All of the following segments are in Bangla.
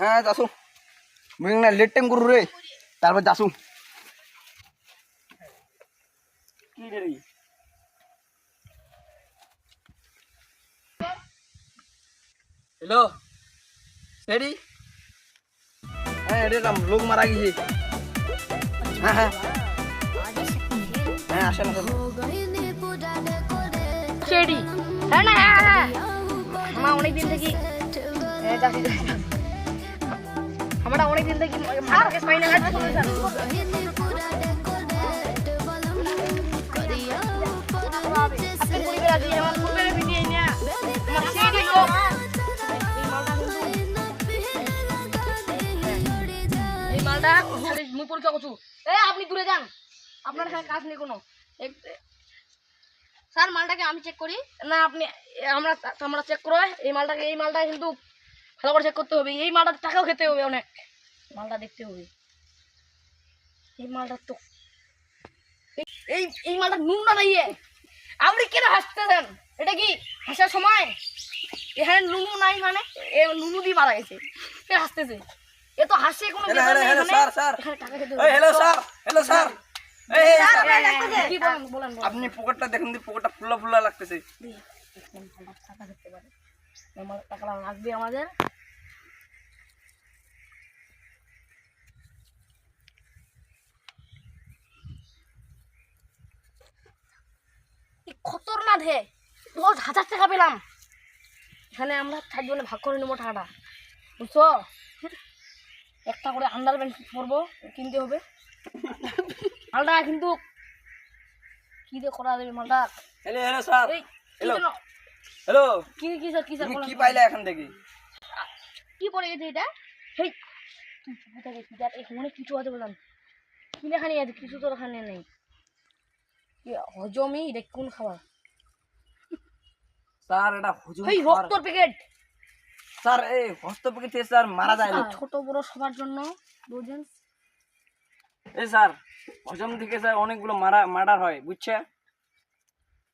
হ্যাঁ যাসু মুই না লেট টাইম করু রে তারপর যাসু কি রে হ্যালো সেডি হ্যাঁ রে লোক মারা গেছে হ্যাঁ হ্যাঁ হ্যাঁ আসেন আসেন সেডি হ্যাঁ না হ্যাঁ আমার অনেকদিন থেকে আমরা অনেকদিন থেকে মাকে পাইনা কাটতে স্যার আপনি পরিবার আছে আমার পরিবারের ভিডিও নিয়ে আমার সেডি লোক এই মালটা মুই পরীক্ষা করছু আপনি দূরে যান আপনার এখানে কাজ নেই কোনো স্যার মালটাকে আমি চেক করি না আপনি আমরা চেক করো এই মালটা কিন্তু ভালো করে চেক করতে হবে এই মালটা টাকাও খেতে হবে অনেক মালটা দেখতে হবে এই মালটা তো এই মালটা নুন না নাই আপনি কেন হাসতেছেন এটা কি হাসার সময় এখানে নুনু নাই মানে নুনু দিয়ে মারা গেছে হাসতেছে এ তো হাসে কোনো hello sir sir hello sir hello sir আপনি পকেটটা দেখুন পকেটটা ফুলা ফুলা লাগতেছে টাকা লাগবে আমাদের খতরনাক হে 10,000 টাকা পেলাম এখানে আমরা 4 জনে ভাগ করে নেবো টাকাটা বুঝছো একটা করে আন্ডারপ্যান্ট পরবো কিনতে হবে মালটা কিন্তু কি দিয়ে করা যাবে মালটা hello hello sir hello hello কি স্যার কি স্যার তুমি কি পাইলে এখান থেকে কি পড়ে গেছে এটা হেই তুই কোথা গেছিস দেখ এখানে কিছু আছে বললাম কি লেখানি আছে কিছু তো এখানে নেই কি হজমি এটা কোন খাবার স্যার এটা হজম এই রক্তর প্যাকেট স্যার এই হস্ত প্যাকেট থেকে স্যার মারা যায় না ছোট বড় সবার জন্য বুঝেন এই স্যার হজম থেকে স্যার অনেকগুলো মার্ডার হয় বুঝছে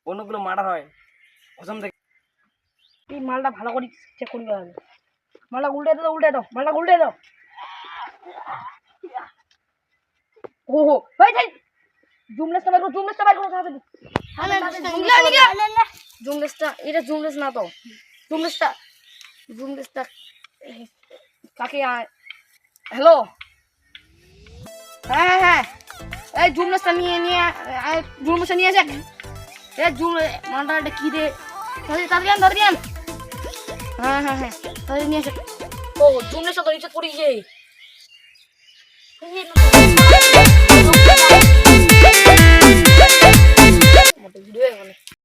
অনেকগুলো মার্ডার হয় হজম থেকে এই মালটা ভালো করে চেক করবে হবে মালটা উল্টে দাও মালটা উল্টে দাও ওহো ভাই ভাই জুমলেসটা বাইর করো তাড়াতাড়ি জুমলেসটা এটা জুমলেস না তো জুমলেসটা কাকে হ্যালো হ্যাঁ এই জুমলেসটা নিয়ে আসে এই মালটা কি রে তাড়াতাড়ি আন হ্যাঁ তাড়াতাড়ি নিয়ে আসে ও জুমলেসটা তো রিচার্জ করিয়েছে